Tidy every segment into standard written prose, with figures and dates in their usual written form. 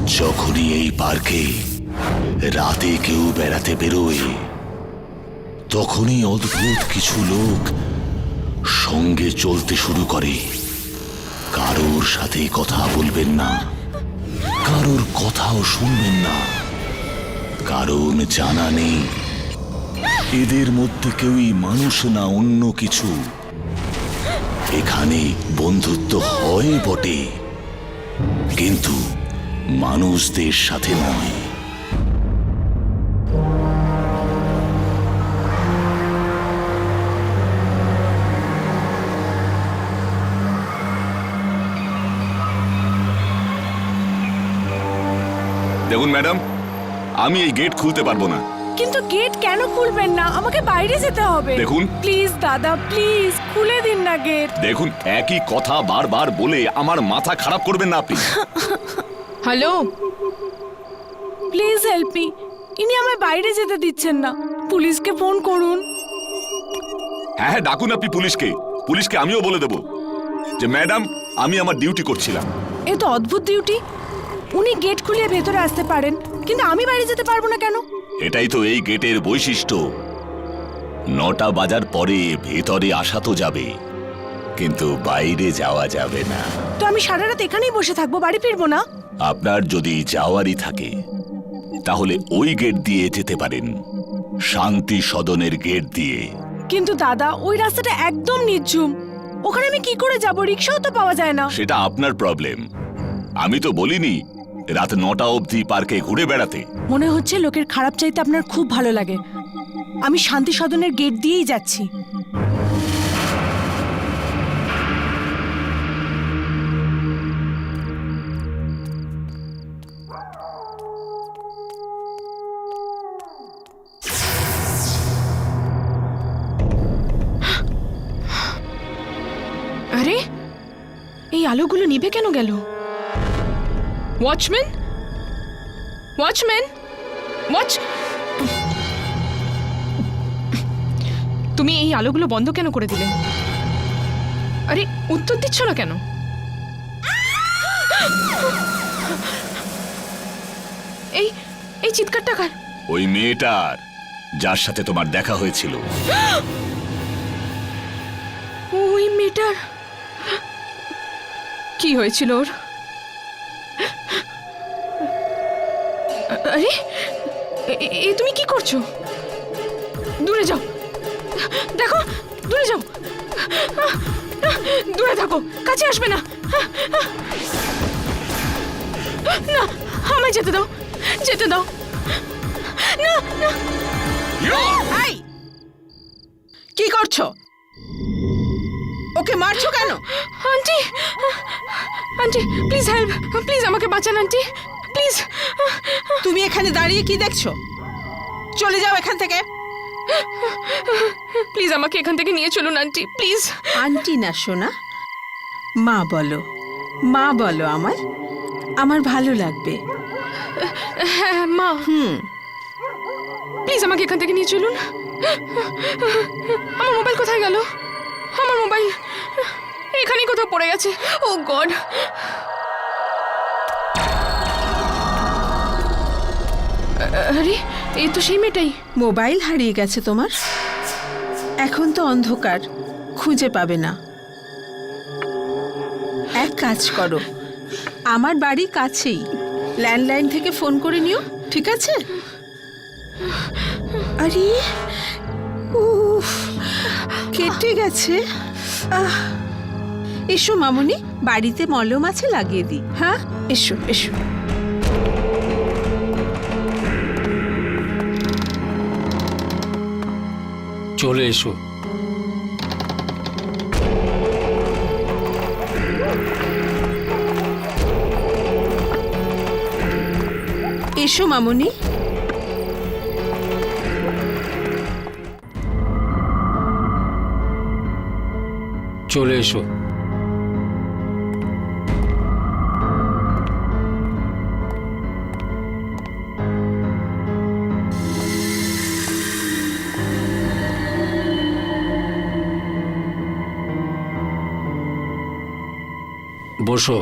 যখনই এই পার্কে রাতে কেউ বেড়াতে বেরোয়, তখনই অদ্ভুত কিছু লোক সঙ্গে চলতে শুরু করে। কারোর সাথে কথা বলবেন না, কারোর কথাও শুনবেন না, কারণ জানা নেই এদের মধ্যে কেউই মানুষ না অন্য কিছু। এখানে বন্ধুত্ব হয় বটে, কিন্তু মানুষদের সাথে নয়। দেখুন ম্যাডাম, আমি এই গেট খুলতে পারবো না। কিন্তু গেট কেন খুলবেন না? আমাকে বাইরে যেতে হবে। দেখুন। প্লিজ দাদা, প্লিজ খুলে দিন না গেট। দেখুন, একই কথা বারবার বলে আমার মাথা খারাপ করবেন না আপনি। Hello, please help me. ইনি আমায় বাইরে যেতে দিচ্ছেন না। পুলিশকে ফোন করুন। হ্যাঁ হ্যাঁ, ডাকুন আপনি পুলিশকে। পুলিশকে আমিও বলে দেব যে ম্যাডাম, আমি আমার ডিউটি করছিলাম। এ তো অদ্ভুত ডিউটি। উনি গেট খুলে ভেতরে আসতে পারেন, কিন্তু আমি বাইরে যেতে পারবো না কেন? এটাই তো এই গেটের বৈশিষ্ট্য। 9টা বাজার পরে ভেতরে আসা তো যাবে, কিন্তু বাইরে যাওয়া যাবে না। তো আমি সারা রাত এখানেই বসে থাকবো, বাড়ি ফিরবো না? আপনার যদি যাওয়ারই থাকে তাহলে ওই গেট দিয়ে যেতে পারেন, শান্তি সদনের গেট দিয়ে। কিন্তু দাদা, ওই রাস্তাটা একদম নির্ঝুম। ওখানে আমি কি করে যাব? রিক্সাও তো পাওয়া যায় না। সেটা আপনার প্রবলেম। আমি তো বলিনি রাত 9টা অবধি পার্কে ঘুরে বেড়াতে। মনে হচ্ছে লোকের খারাপ চাইতে আপনার খুব ভালো লাগে। আমি শান্তি সদনের গেট দিয়েই যাচ্ছি। আরে, এই আলোগুলো নিভে কেন গেল? ওয়াচম্যান, ওয়াচম্যান, তুমি এই আলোগুলো বন্ধ কেন করে দিলে? আরে, উত্তর দিচ্ছ না কেন? এই এই চিৎকারটা কার? ওই মেয়েটার, যার সাথে তোমার দেখা হয়েছিল। ওই মেয়েটার কি হয়েছিল ওর? আরে, এ তুমি কি করছো? দূরে যাও, দেখো, দূরে যাও। দূরে থাকো, কাছে আসবে না। না, আমায় যেতে দাও, যেতে দাও। না না। এই, কি করছো? ওকে মারছো কেন? Aunty, aunty please help, please আমাকে বাঁচান আন্টি, প্লিজ। তুমি এখানে দাঁড়িয়ে কি দেখছো? চলে যাও এখান থেকে। প্লিজ আমাকে এখান থেকে নিয়ে চলুন আন্টি, প্লিজ। আন্টি না সোনা, মা বলো, মা বলো। আমার আমার ভালো লাগবে। হ্যাঁ মা। প্লিজ আমাকে এখান থেকে নিয়ে চলুন। আমার মোবাইল কোথায় গেল? আমার মোবাইল এখানেই কোথাও পড়ে গেছে। ও গড। আরে, এই তো সেই মেয়েটাই। মোবাইল হারিয়ে গেছে তোমার? এখন তো অন্ধকার, খুঁজে পাবে না। এক কাজ করো, আমার বাড়ি কাছেই, ল্যান্ডলাইন থেকে ফোন করে নিও, ঠিক আছে? আরে, উফ, কেটে গেছে। এসো মামুনি, বাড়িতে মলম আছে, লাগিয়ে দিই। হ্যাঁ, এসো এসো। চলে এসো। এসো মামুনি। চলে এসো। বসো।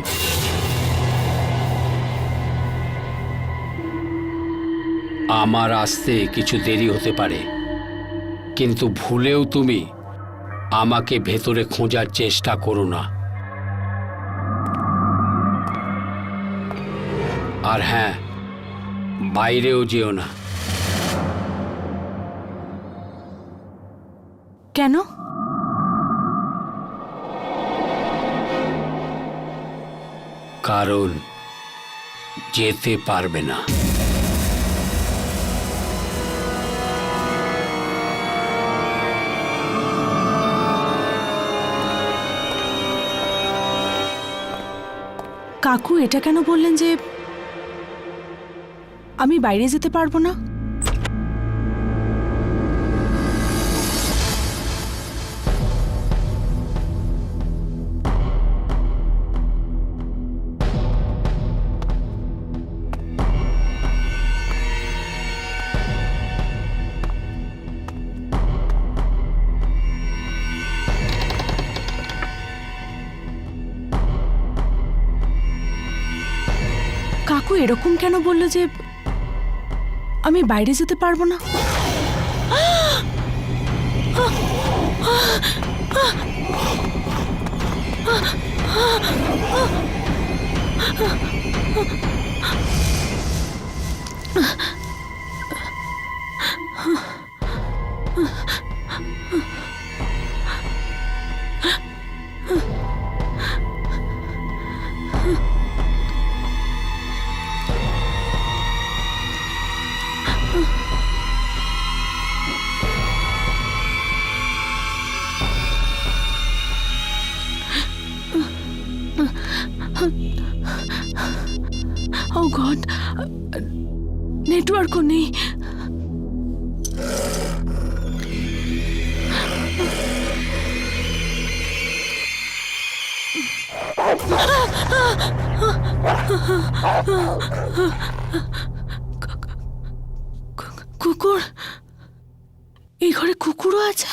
আমার আসতে কিছু দেরি হতে পারে, কিন্তু ভুলেও তুমি আমাকে ভেতরে খোঁজার চেষ্টা করো না। আর হ্যাঁ, বাইরেও যেও না। কেন? কারণ যেতে পারবে না। কাকু এটা কেন বললেন যে আমি বাইরে যেতে পারবো না? কাকু এরকম কেন বললো যে আমি বাইরে যেতে পারবো না? Oh God, নেটওয়ার্কও নেই। কুকুর, এই ঘরে কুকুরও আছে?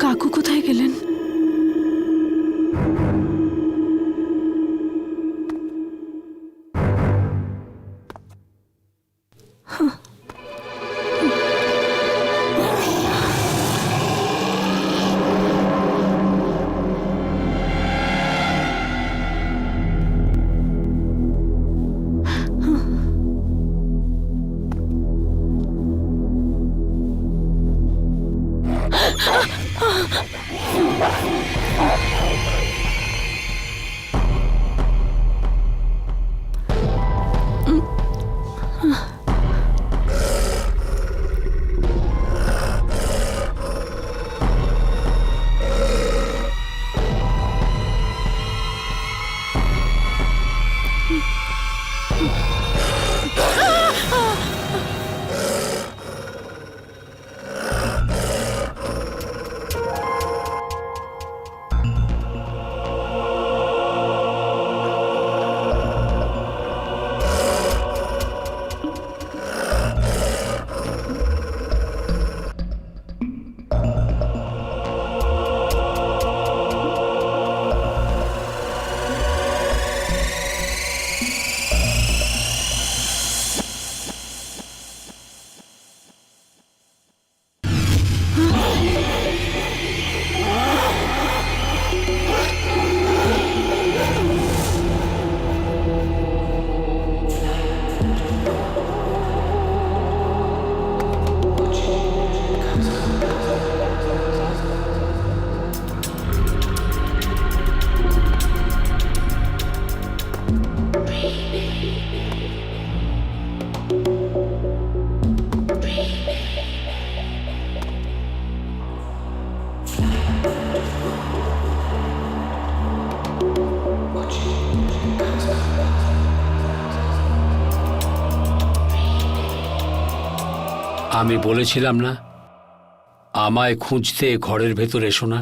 কাকু কোথায় গেলেন? আমি বলেছিলাম না আমায় খুঁজতে ঘরের ভেতর এসো না।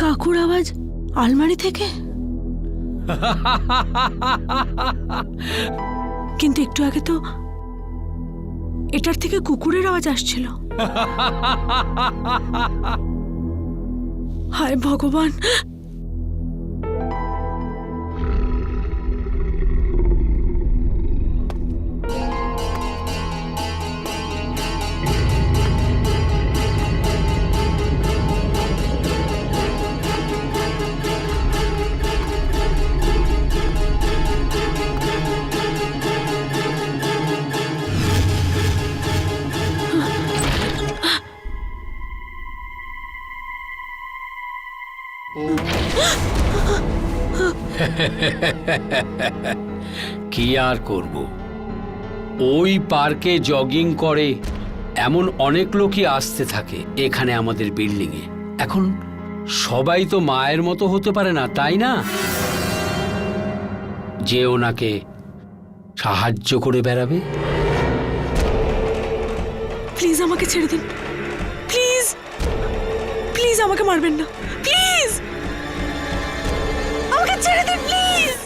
কাকুর আওয়াজ আলমারি থেকে। কিন্তু একটু আগে তো এটার থেকে কুকুরের আওয়াজ আসছিল। হায় ভগবান! কি আর করব, ওই পার্কে জগিং করে এমন অনেক লোকই আসতে থাকে এখানে আমাদের বিল্ডিংয়ে। এখন সবাই তো মায়ের মতো হতে পারে না, তাই না? যে ওনাকে সাহায্য করে বেড়াবে। প্লিজ আমাকে ছেড়ে দিন, প্লিজ প্লিজ আমাকে মারবেন না, প্লিজ আমাকে ছেড়ে দিন, প্লিজ।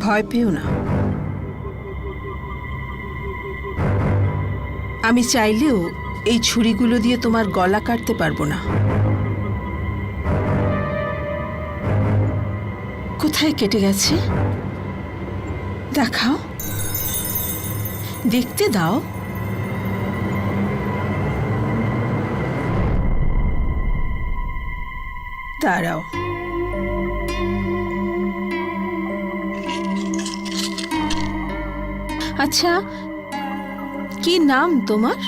ভয় পেও না। আমি চাইলেও এই ছুরিগুলো দিয়ে তোমার গলা কাটতে পারবো না। কোথায় কেটে গেছে দেখাও, দেখতে দাও। দাঁড়াও, আচ্ছা কি নাম তোমার?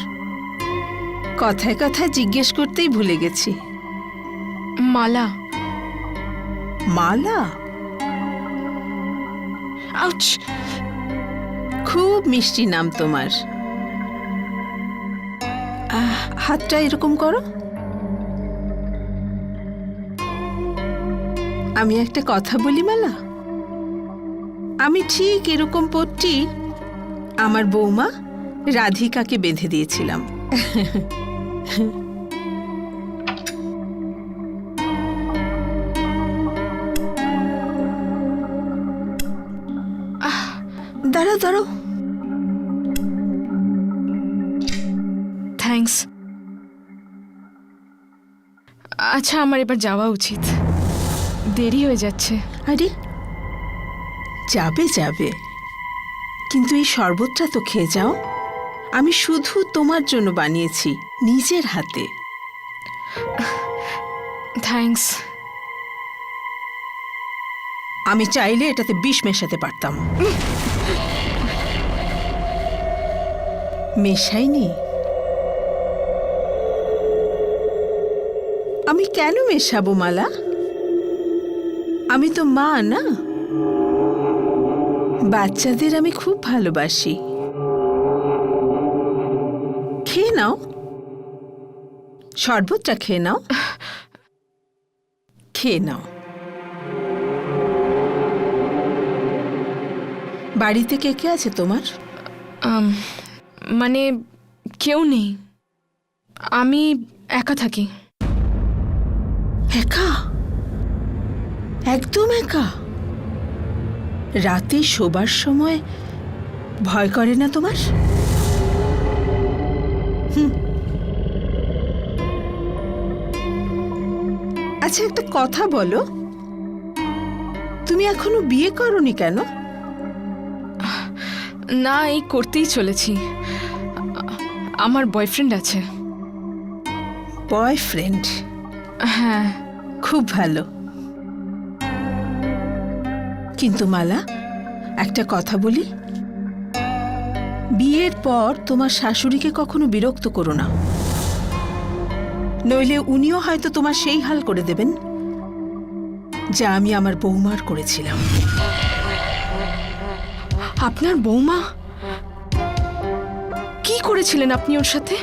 কথায় কথায় জিজ্ঞেস করতেই ভুলে গেছি। মালা। মালা? আউচ! খুব মিষ্টি নাম তোমার। হাতটা এরকম করো। আমি একটা কথা বলি মালা, আমি ঠিক এরকম পট্টি আমার বৌমা রাধিকাকে বেঁধে দিয়েছিলাম। দাঁড়াও দাঁড়াও। থ্যাঙ্কস। আচ্ছা, আমার এবার যাওয়া উচিত, দেরি হয়ে যাচ্ছে। আরে যাবে যাবে, কিন্তু এই শরবতটা তো খেয়ে যাও। আমি শুধু তোমার জন্য বানিয়েছি নিজের হাতে। থ্যাঙ্কস। আমি চাইলে এটাতে বিষ মেশাতে পারতাম। মেশাইনি। আমি কেন মেশাবো মালা? আমি তো মা না, বাচ্চাদের আমি খুব ভালোবাসি। খেয়ে নাও, শরবতটা খেয়ে নাও, খেয়ে নাও। বাড়িতে কে কে আছে তোমার? মানে কেউ নেই, আমি একা থাকি। একা? একদম একা? রাতে শোবার সময় ভয় করে না তোমার? আচ্ছা, একটা কথা বলো, তুমি এখনো বিয়ে করোনি কেন? না, এই করতেই চলেছি। আমার বয়ফ্রেন্ড আছে। বয়ফ্রেন্ড? হ্যাঁ। খুব ভালো। কিন্তু মালা, একটা কথা বলি, বিয়ের পর তোমার শাশুড়িকে কখনো বিরক্ত করো না, নইলে উনিও হয়তো তোমার সেই হাল করে দেবেন যা আমি আমার বৌমার করেছিলাম। আপনার বৌমা? কি করেছিলেন আপনি ওর সাথে?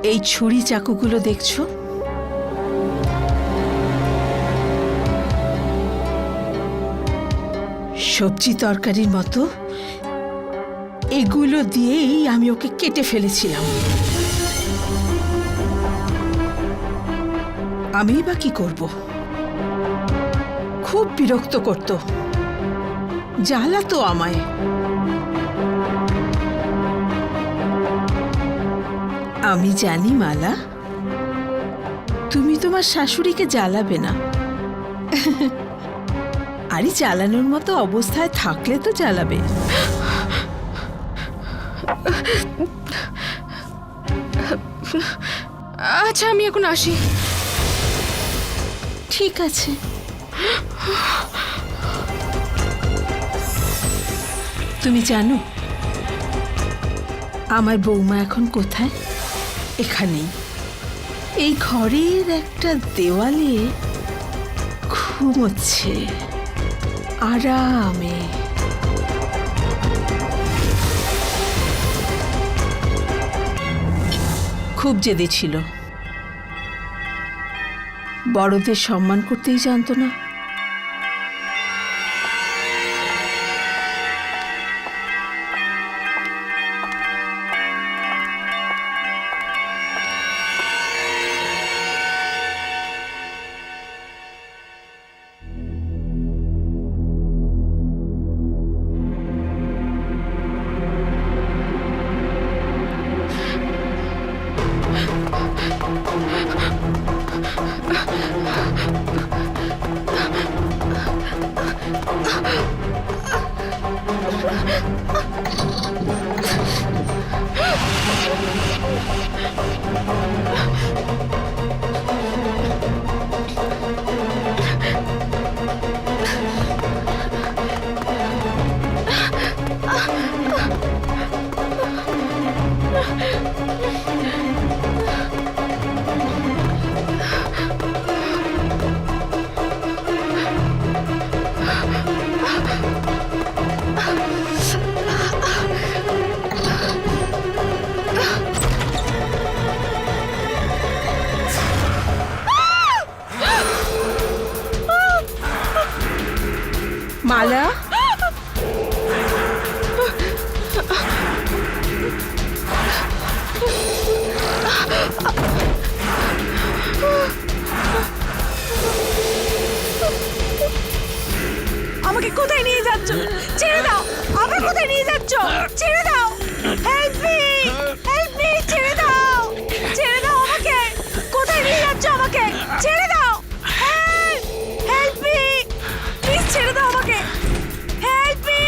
এই ছুরি চাকুগুলো দেখছো, সবজি তরকারির মতো এগুলো দিয়েই আমি ওকে কেটে ফেলেছিলাম। আমি বা কি করব? খুব বিরক্ত করত, জ্বালাতো আমায়। আমি জানি মালা, তুমি তোমার শাশুড়িকে জ্বালাবে না। আরে জ্বালানোর মতো অবস্থায় থাকলে তো জ্বালাবে। আচ্ছা, আমি এখন আসি। ঠিক আছে। তুমি জানো আমার বৌমা এখন কোথায়? এখানেই, এই ঘরের একটা দেওয়ালে ঘুমোচ্ছে আরামে। খুব জেদি ছিল, বড়দের সম্মান করতেই জানতো না। মালা, আমাকে কোথায় নিয়ে যাচ্ছ? ছেড়ে দাও! আমাকে কোথায় নিয়ে যাচ্ছ? ছেড়ে দাও! Help me! Help me! ছেড়ে দাও! ছেড়ে দাও আমাকে! কোথায় নিয়ে যাচ্ছ আমাকে? ছেড়ে দাও! হেল্প! Help me! প্লিজ ছেড়ে দাও আমাকে! Help me!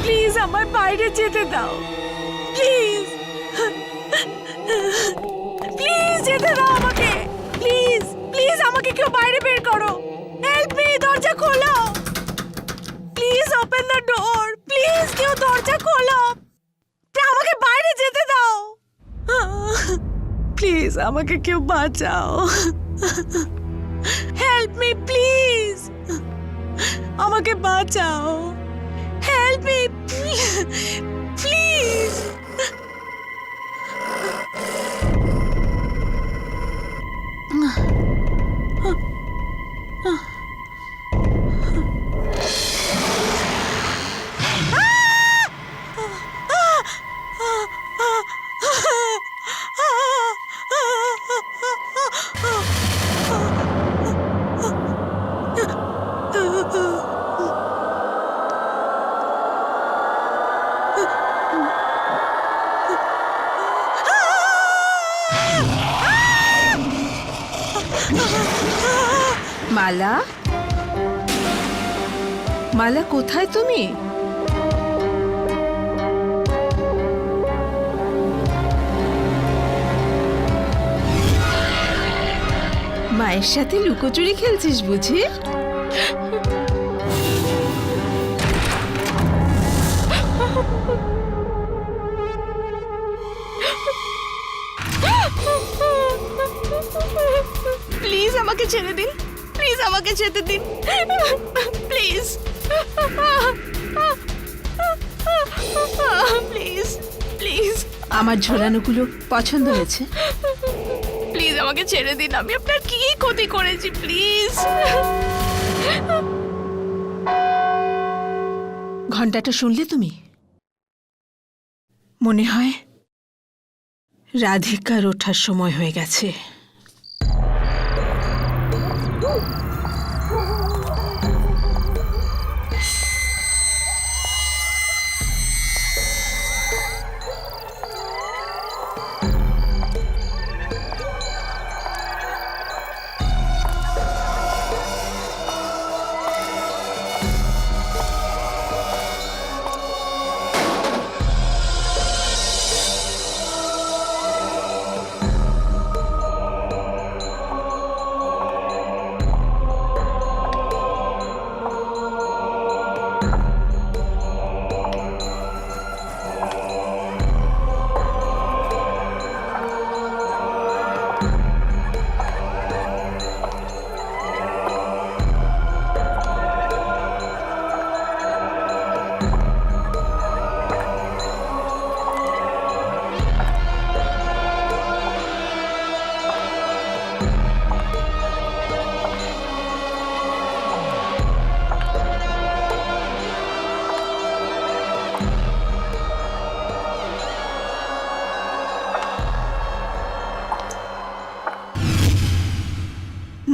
প্লিজ আমায় বাইরে যেতে দাও, প্লিজ। প্লিজ যেতে দাও আমাকে, প্লিজ। প্লিজ আমাকে কেউ বাইরে বের করো। Help me! দরজা খোলো, please. Open the door, please. কেউ দরজা খোলো, আমাকে বাইরে যেতে দাও। প্লিজ আমাকে কেউ বাঁচাও। হেল্প মি প্লিজ, আমাকে বাঁচাও। Help me please. Mala, Mala কোথায় তুমি? মায়ের সাথে লুকোচুরি খেলছিস বুঝি? প্লিজ আমাকে ছেড়ে দিন, প্লিজ আমাকে যেতে দিন, প্লিজ প্লিজ প্লিজ আমার ঝোলানোগুলো পছন্দ হয়েছে? প্লিজ আমাকে ছেড়ে দিন, আমি আপনার কি ক্ষতি করেছি, প্লিজ। ঘন্টাটা শুনলে তুমি? মনে হয় রাধিকার ওঠার সময় হয়ে গেছে।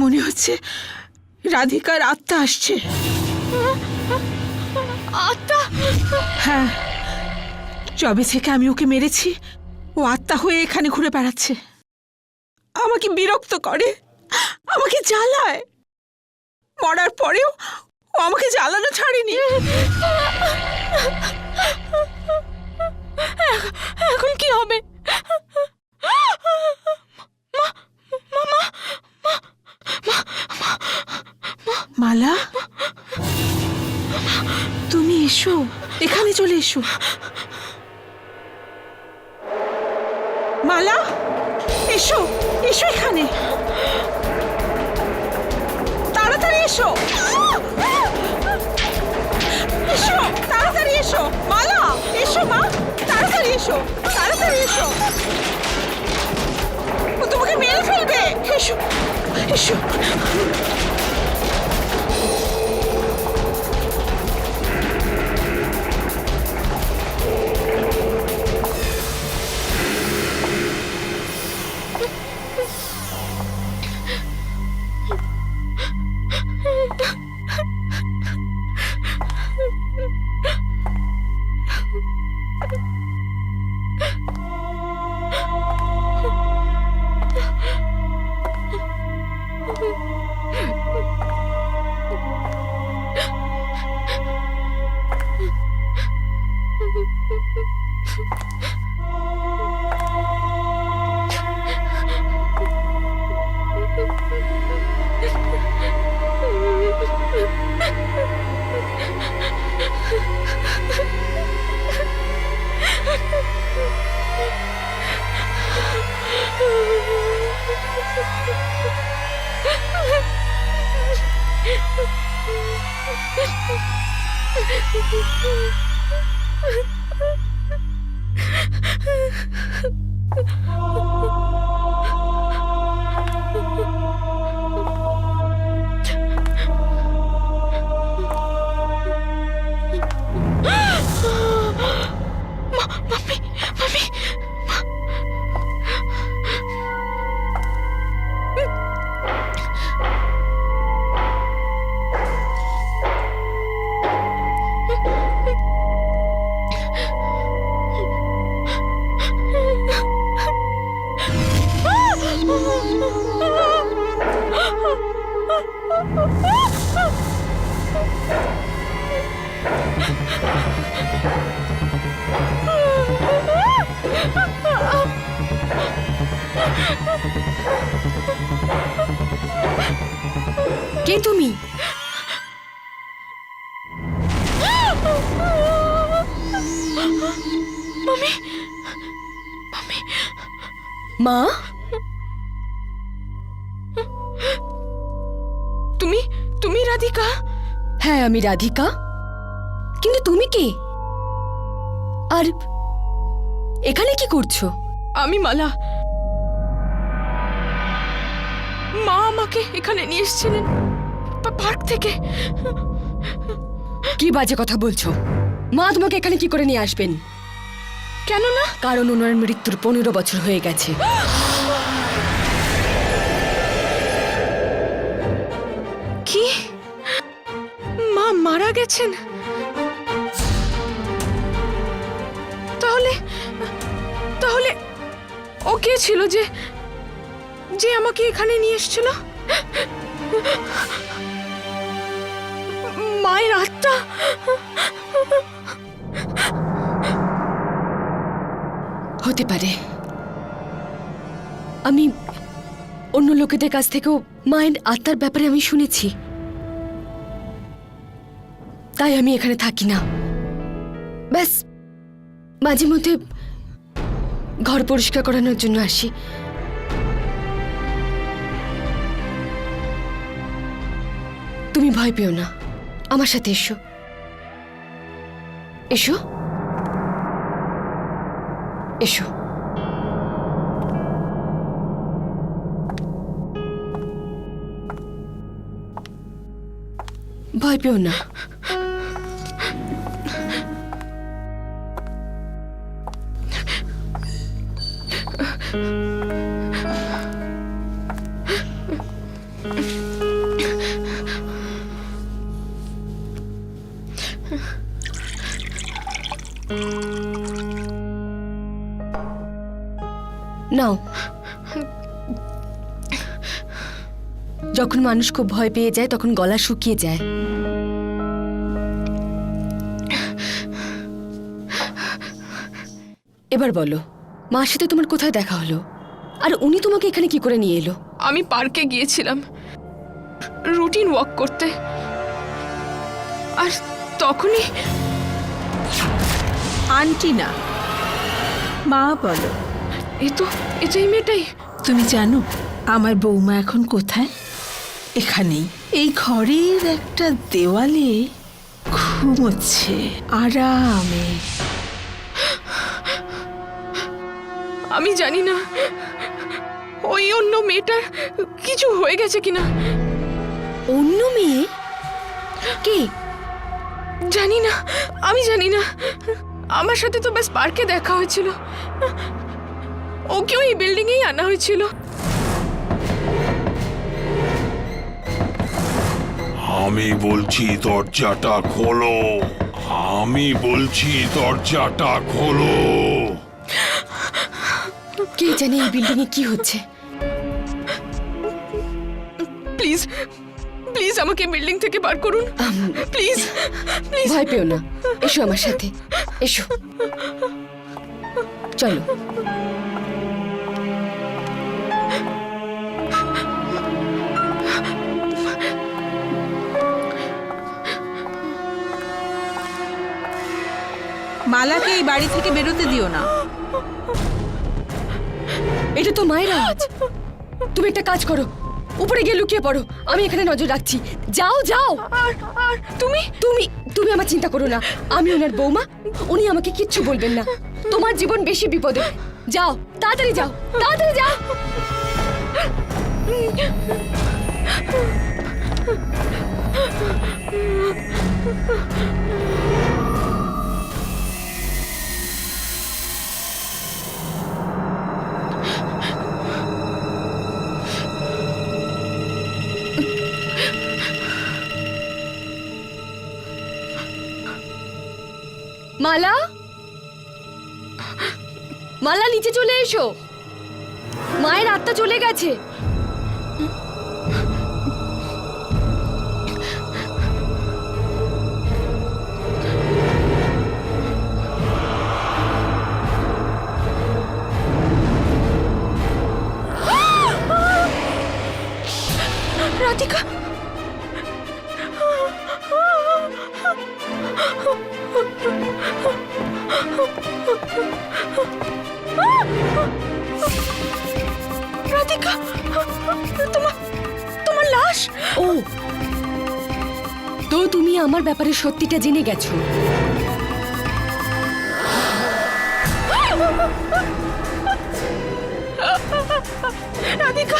মনে হচ্ছে রাধিকার আত্মা আসছে। আত্মা? হ্যাঁ, যবে থেকে আমি ওকে মেরেছি ও আত্মা হয়ে এখানে ঘুরে বেড়াচ্ছে, আমাকে বিরক্ত করে, আমাকে জ্বালায়। মরার পরেও ও আমাকে জ্বালানো ছাড়েনি। এখন কি হবে? মালা, তুমি এসো, এখানে চলে এসো। মালা, এসো, এসো এখানে, তাড়াতাড়ি এসো, এসো, তাড়াতাড়ি এসো। মালা, এসো মা, তাড়াতাড়ি এসো, তাড়াতাড়ি এসো, ও তোমাকে মেরে ফেলবে। এসো, এসো। কে তুমি? মামি মামি মা? তুমি তুমি রাধিকা? হ্যাঁ, আমি রাধিকা। কিন্তু তুমি কে? আর এখানে কি করছো? আমি মালা। মা আমাকে এখানে নিয়ে এসেছিলেন পার্ক থেকে। কি বাজে কথা বলছো? মা তোমাকে এখানে কি করে নিয়ে আসবেন? কেন না? কারণ ওনার মৃত্যুর 15 বছর হয়ে গেছে। কি? মা মারা গেছেন? তাহলে তাহলে ও কে ছিল যে যে আমাকে এখানে নিয়ে এসেছিল? মায়ের আত্মা? হতে পারে। আমি অন্য লোকেদের কাছ থেকেও মায়ের আত্মার ব্যাপারে আমি শুনেছি, তাই আমি এখানে থাকি না। ব্যাস মাঝে মধ্যে ঘর পরিষ্কার করানোর জন্য আসি। তুমি ভয় পেও না, আমার সাথে এসো। এসো এসো। ভয় পেও না। নাও। যখন মানুষ খুব ভয় পেয়ে যায় তখন গলা শুকিয়ে যায়। এবার বলো, মার সাথে তোমার কোথায় দেখা হলো? আর উনি তোমাকে এখানে কি করে নিয়ে এলো? আমি পার্কে গিয়েছিলাম রুটিন ওয়াক করতে, আর তখনই আন্টি না, মা বলো। এটাই মেয়েটাই। তুমি জানো আমার বৌমা এখন কোথায়? এখানেই, এই ঘরের একটা দেওয়ালে ঘুমোচ্ছে আরামে। আমি জানি না ওই অন্য মেয়েটার কিছু হয়ে গেছে কিনা। অন্য মেয়ে? কে? জানি না, আমি জানি না। আমার সাথে তো ব্যাস পার্কে দেখা হয়েছিল, ওকেও এই বিল্ডিংয়েই আনা হয়েছিল। আমি বলছি দরজাটা খোলো, আমি বলছি দরজাটা খোলো। কে জানে এই বিল্ডিং এ কি হচ্ছে। প্লিজ প্লিজ আমাকে বিল্ডিং থেকে বার করুন, প্লিজ প্লিজ। ভয় পেও না, এসো আমার সাথে, এসো, চলো। মালাকে এই বাড়ি থেকে বেরোতে দিও না। এটা তো মায়ের আওয়াজ। তুমি একটা কাজ করো, উপরে গিয়ে লুকিয়ে পড়ো, আমি এখানে নজর রাখছি। যাও যাও। আর তুমি তুমি তুমি আমার চিন্তা করো না, আমি ওনার বৌমা, উনি আমাকে কিচ্ছু বলবেন না। তোমার জীবন বেশি বিপদে। যাও, তাড়াতাড়ি যাও, তাড়াতাড়ি যাও। মালা, মালা নিচে চলে এসো, মায়ের আত্মা চলে গেছে। রাধিকা, রাধিকা, তোমার লাশ। ও, তো তুমি আমার ব্যাপারে সত্যিটা জেনে গেছো। রাধিকা,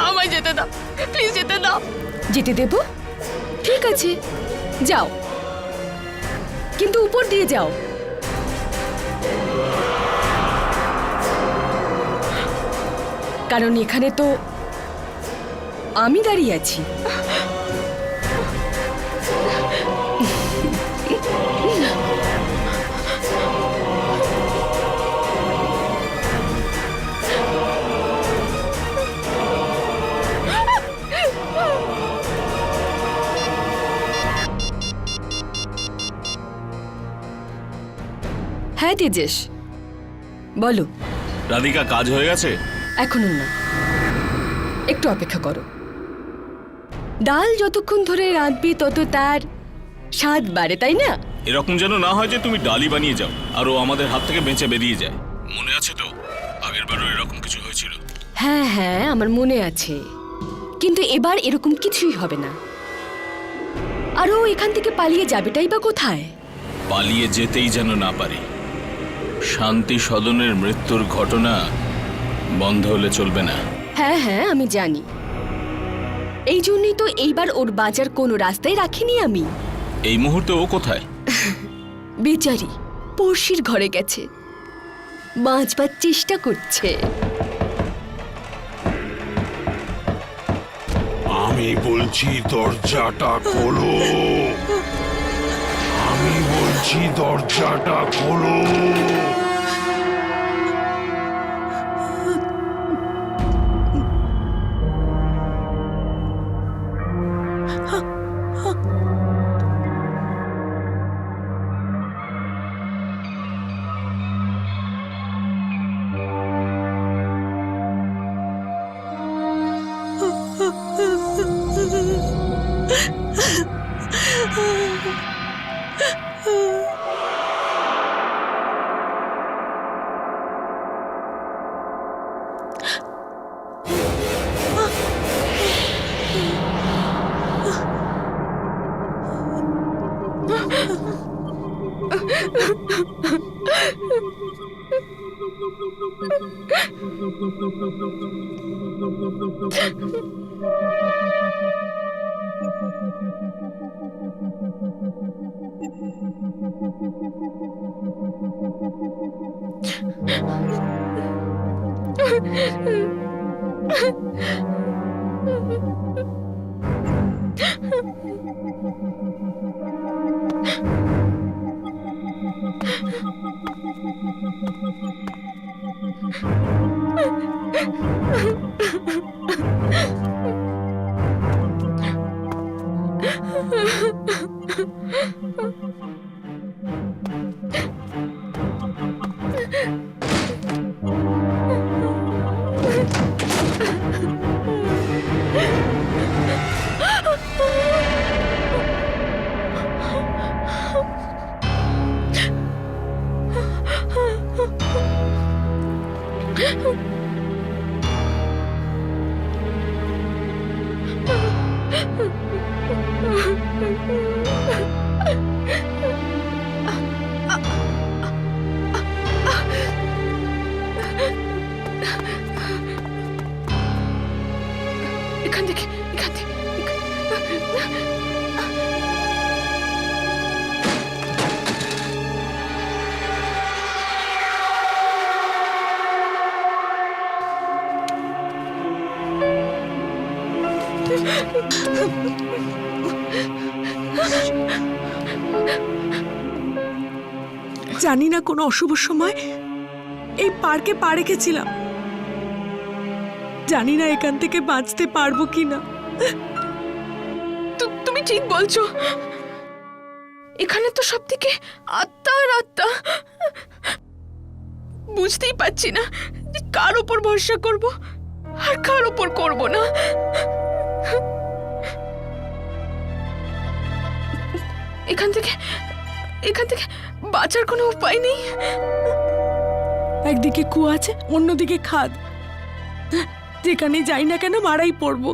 আমায় যেতে দাও, প্লিজ যেতে দাও। যেতে দেব? ঠিক আছে, যাও, কিন্তু উপর দিয়ে যাও। কারণ এখানে তো আমি দাঁড়িয়ে আছি। হ্যাঁ তেজেশ, বলো। রাধিকা, কাজ হয়ে গেছে? এখনো না, একটু অপেক্ষা করো। ডাল যতক্ষণ ধরে রাঁধবি তত তার স্বাদ বাড়ে, তাই না? এরকম যেন না হয় যে তুমি ডালি বানিয়ে যাও আর ও আমাদের হাত থেকে বেঁচে বেরিয়ে যায়। মনে আছে তো আগের বারও এরকম কিছু হয়েছিল? হ্যাঁ হ্যাঁ, আমার মনে আছে, কিন্তু এবার এরকম কিছুই হবে না। আর ও এখান থেকে পালিয়ে যাবেটাই বা কোথায়? পালিয়ে যেতেই যেন না পারে। শান্তি সদনের মৃত্যুর ঘটনা বন্ধ হলে চলবে না। হ্যাঁ হ্যাঁ, আমি জানি, এই জন্যই তো এইবার ওর বাজার কোনো রাস্তায় রাখিনি আমি। এই মুহূর্তে ও কোথায়? বেচারি পড়শির ঘরে গেছে, বাঁচবার চেষ্টা করছে। আমি বলছি দরজাটা খোলো। আমি বলছি দরজাটা খোলো। এখান থেকে, এখান থেকে। জানি না কোনো অশুভ সময় এই পার্কে পা রেখেছিলাম। জানি না এখান থেকে বাঁচতে পারবো কিনা। তুমি ঠিক বলছো, এখানে তো সব থেকে আত্মা আর আত্মা। বুঝতেই পারছি না যে কার উপর ভরসা করব আর কার উপর করব না। এখান থেকে এখান থেকে বাঁচার কোনো উপায় নেই। একদিকে কুয়া আছে, অন্যদিকে খাদ। যেখানে যাই না কেন মারাই পড়বো।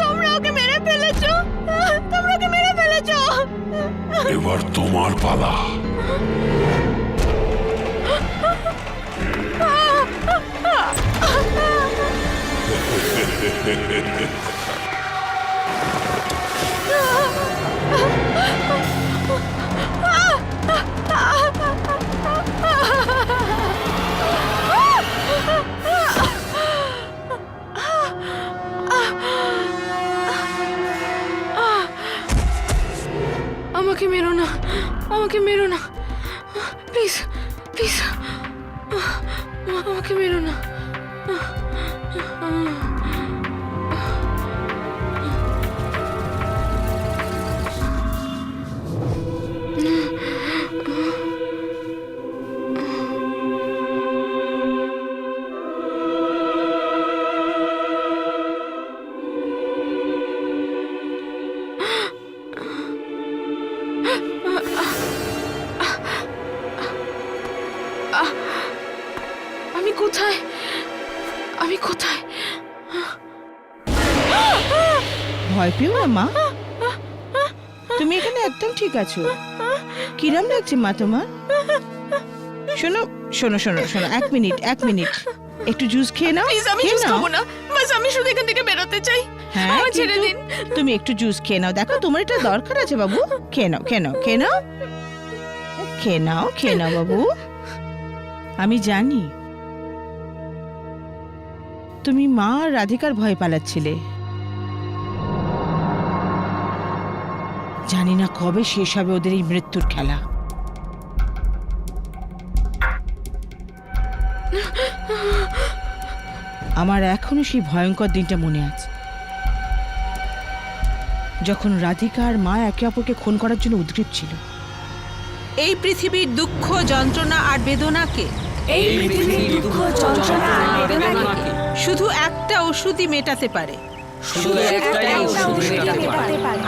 তোমরা ওকে মেরে ফেলেছো, তোমরা ওকে মেরে ফেলেছো। এবার তোমার পালা। আমাকে মেরো না, আমাকে মেরো না, প্লিজ প্লিজ, আমাকে মেরো না। আমি কোথায়, আমি কোথায়? ভয় পেও না মা, তুমি এখানে একদম ঠিক আছো। কিরম লাগছে মা তোমার? শোনো শোনো শোনো শোনো, এক মিনিট এক মিনিট, একটু জুস খেয়ে নাও। প্লিজ, আমি খেয়ে জুস নাও। খাবো না, বাস আমি শুধু এখান থেকে বেরোতে চাই। হ্যাঁ, আমায় ছেড়ে কিন্তু দিন। তুমি একটু জুস খেয়ে নাও, দেখো তোমার এটা দরকার আছে বাবু। খেয়ে নাও খেয়ে নাও খেয়ে নাও খেয়ে নাও খেয়ে নাও বাবু। আমি জানি তুমি মা আর রাধিকার ভয় পালাচ্ছিলে। জানি না কবে শেষ হবে ওদের এই মৃত্যুর খেলা। আমার এখনো সেই ভয়ঙ্কর দিনটা মনে আছে, যখন রাধিকা আর মা একে অপরকে খুন করার জন্য উদ্গ্রীব ছিল। এই পৃথিবীর দুঃখ যন্ত্রণা আর বেদনাকে শুধু একটা ওষুধই মেটাতে পারে,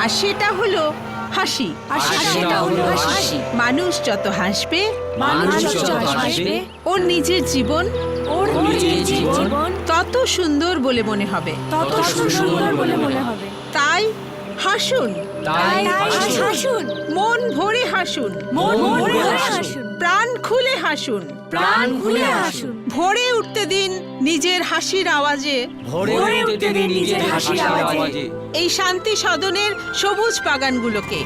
আর সেটা হলো হাসি। মানুষ যত হাসবে ওর নিজের জীবন তত সুন্দর বলে মনে হবে। তাই হাসুন, মন ভরে হাসুন, প্রাণ খুলে হাসুন, ভরে উঠতে দিন নিজের হাসির আওয়াজে, এই শান্তি সদনের সবুজ বাগানগুলোকে।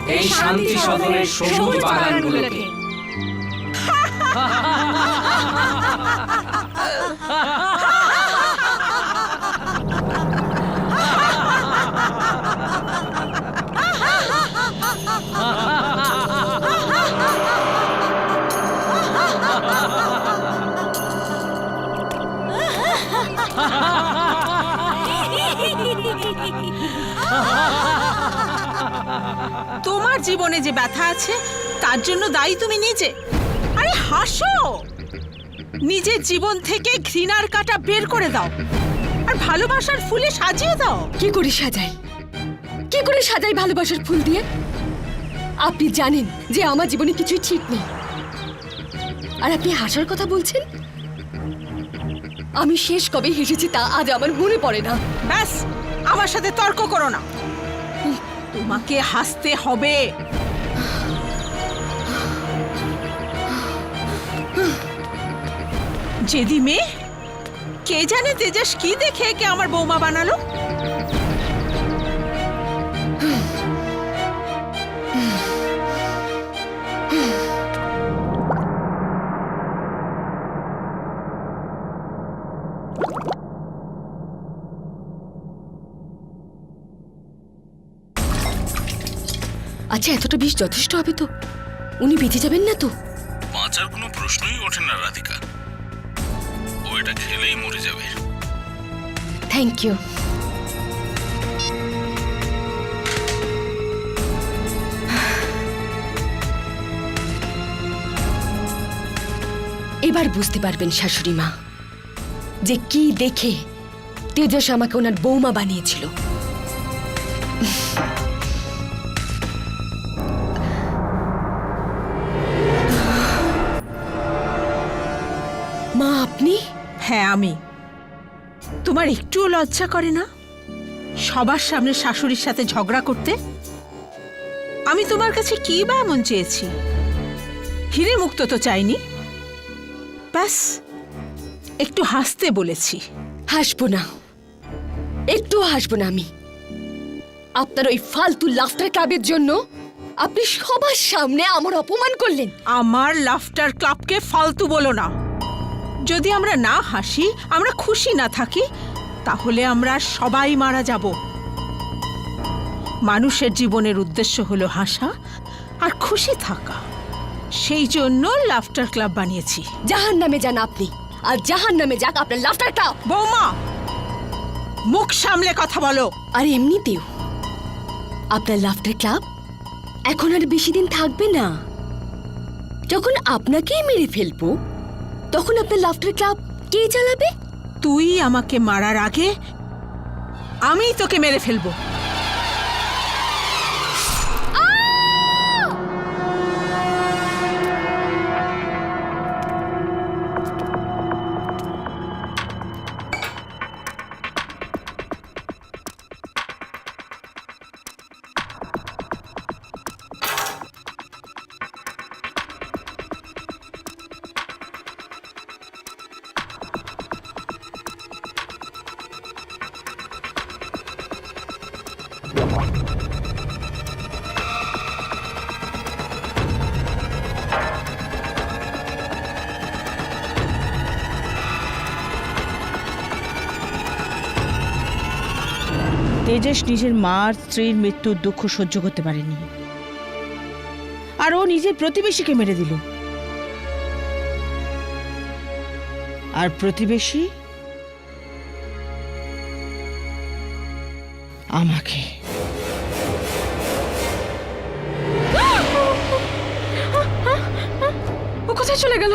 তোমার জীবনে যে ব্যথা আছে তার জন্য দায়ী তুমি নিজে। আরে হাসো, নিজের জীবন থেকে ঘৃণার কাঁটা বের করে দাও আর ভালোবাসার ফুলে সাজিয়ে দাও। কি করে সাজাই, কি করে সাজাই ভালোবাসার ফুল দিয়ে? আপনি জানেন যে আমার জীবনে কিছুই ঠিক নেই, আর আপনি হাসার কথা বলছেন। আমি শেষ কবে হেসেছি তা আজ আমার মনে পড়ে না। ব্যাস, আমার সাথে তর্ক করো না। আমাকে হাসতে হবে। জেদি মেয়ে, কে জানে তেজস কি দেখে কে আমার বৌমা বানালো। আচ্ছা, এতটা বিষ যথেষ্ট হবে তো? উনি বেঁচে যাবেন না তো? বাঁচার কোনো প্রশ্নই ওঠে না রাধিকা, ও এটা খেলেই মরে যাবে। Thank you. এবার বুঝতে পারবেন শাশুড়ি মা যে কি দেখে তেজস আমাকে ওনার বৌমা বানিয়েছিল। মা, আপনি? হ্যাঁ, আমি। তোমার একটুও লজ্জা করে না সবার সামনে শাশুড়ির সাথে ঝগড়া করতে? আমি তোমার কাছে কি বা এমন চেয়েছি? হিরে মুক্ত তো চাইনি, ব্যাস একটু হাসতে বলেছি। হাসবো না, একটু হাসবো না আমি। আপনার ওই ফালতু লাফটার ক্লাবের জন্য আপনি সবার সামনে আমার অপমান করলেন। আমার লাফটার ক্লাবকে ফালতু বলো না। যদি আমরা না হাসি, আমরা খুশি না থাকি, তাহলে আমরা সবাই মারা যাব। মানুষের জীবনের উদ্দেশ্য হলো হাসা আর খুশি থাকা। সেই জন্য লাফটার ক্লাব বানিয়েছি। জাহান্নামে যান আপনি, আর জাহান্নামে যাক আপনার লাফটার ক্লাব। বৌমা, মুখ সামলে কথা বলো। আর এমনিতেও আপনার লাফটার ক্লাব এখন আর বেশি দিন থাকবে না। যখন আপনাকেই মেরে ফেলবো, তখন আপনার লাফটার ক্লাব কে চালাবে? তুই আমাকে মারার আগে আমি তোকে মেরে ফেলবো। তেজস নিজের মা আর স্ত্রীর মৃত্যুর দুঃখ সহ্য করতে পারেনি, আর ও নিজের প্রতিবেশীকে মেরে দিল। আর প্রতিবেশী আমাকে। ও কোথায় চলে গেল?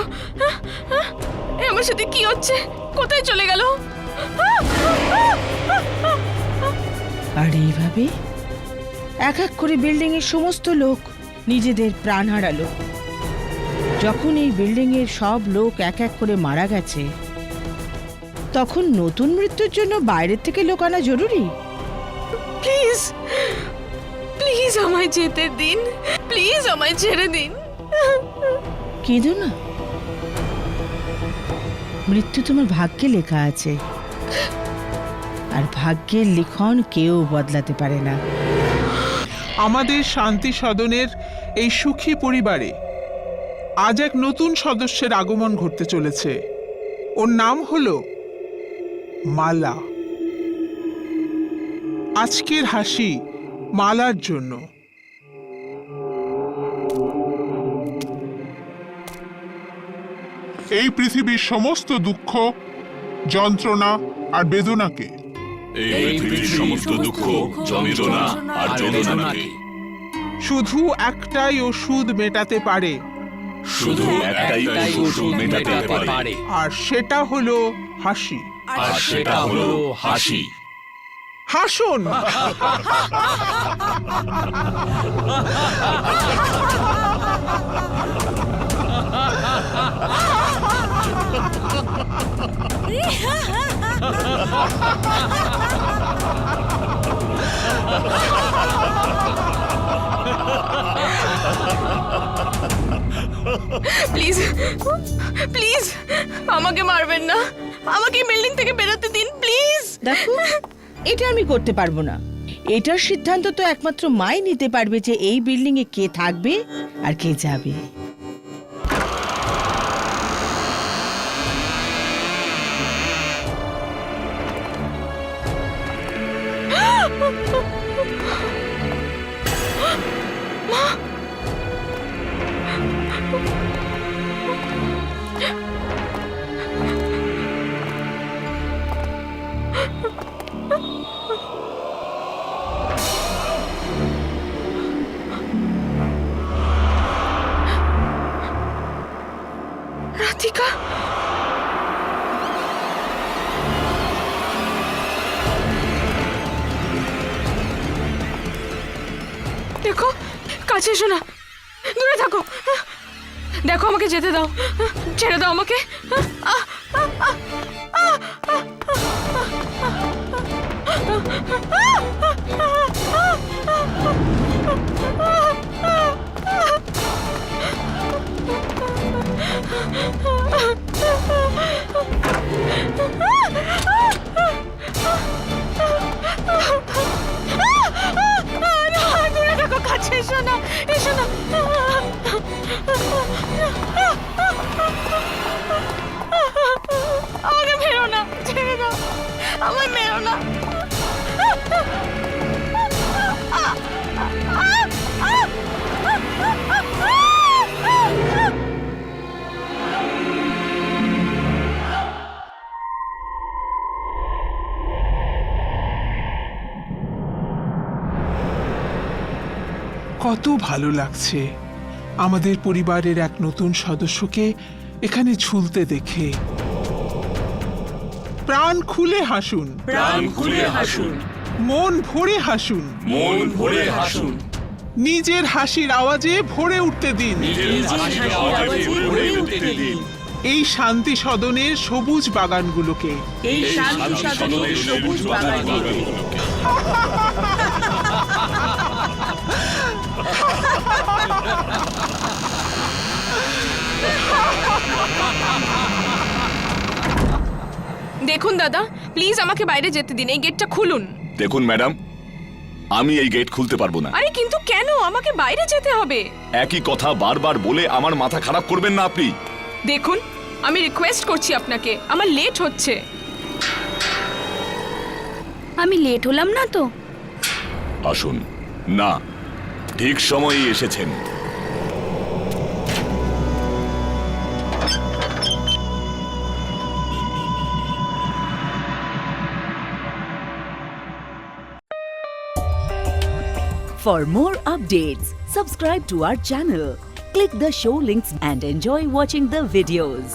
আমার সাথে কি হচ্ছে? কোথায় চলে গেল? আর এইভাবে এক এক করে বিল্ডিং এর সমস্ত লোক নিজেদের প্রাণ হারালো। যখন এই বিল্ডিং এর সব লোক এক এক করে মারা গেছে, তখন নতুন মৃত্যুর জন্য বাইরের থেকে লোক আনা জরুরি। প্লিজ প্লিজ আমায় যেতে দিন, প্লিজ আমায় ছেড়ে দিন। কেঁদো না, মৃত্যু তোমার ভাগ্যে লেখা আছে, আর ভাগ্যের লিখন কেউ বদলাতে পারে না। আমাদের শান্তি সদনের এই সুখী পরিবারে আজ এক নতুন সদস্যের আগমন ঘটতে চলেছে। ওর নাম হলো মালা। আজকের হাসি মালার জন্য। এই পৃথিবীর সমস্ত দুঃখ, যন্ত্রণা আর বেদনাকে, এই পৃথিবীর সমস্ত দুঃখ, যন্ত্রণা আর বেদনাকে শুধু একটাই ওষুধ মেটাতে পারে, শুধু একটাই ওষুধ মেটাতে পারে, আর সেটা হলো হাসি। আর সেটা হলো হাসি। হাসুন। প্লিজ প্লিজ আমাকে মারবেন না, আমাকে বিল্ডিং থেকে বেরোতে দিন প্লিজ। দেখো, এটা আমি করতে পারবো না। এটার সিদ্ধান্ত তো একমাত্র মাই নিতে পারবে যে এই বিল্ডিং এ কে থাকবে আর কে যাবে। রাধিকা, দেখো কাছে এসো না, দূরে থাকো। দেখো আমাকে যেতে দাও, ছেড়ে দাও আমাকে। দূরে থাকো, কাছে এসো না, এসো না। আমাকে মেরো না, ছেড়ে দাও, আমায় মেরো না। কত ভালো লাগছে আমাদের পরিবারের এক নতুন সদস্যকে এখানে ঝুলতে দেখে। প্রাণ খুলে হাসুন, প্রাণ খুলে হাসুন, মন ভরে হাসুন, মন ভরে হাসুন, নিজের হাসির আওয়াজে ভরে উঠতে দিন এই শান্তি সদনের সবুজ বাগানগুলোকে। এই শান্তি সদনের সবুজ বাগানগুলোকে। দেখুন দাদা, প্লিজ আমাকে বাইরে যেতে দিন, এই গেটটা খুলুন। দেখুন ম্যাডাম, আমি এই গেট খুলতে পারবো না। আরে কিন্তু কেন? আমাকে বাইরে যেতে হবে। একই কথা বারবার বলে আমার মাথা খারাপ করবেন না আপনি। দেখুন, আমি রিকোয়েস্ট করছি আপনাকে, আমার লেট হচ্ছে। আমি লেট হলাম না তো? আসুন না, ঠিক সময়ে এসেছেন। For more updates, subscribe to our channel, click the show links and enjoy watching the videos.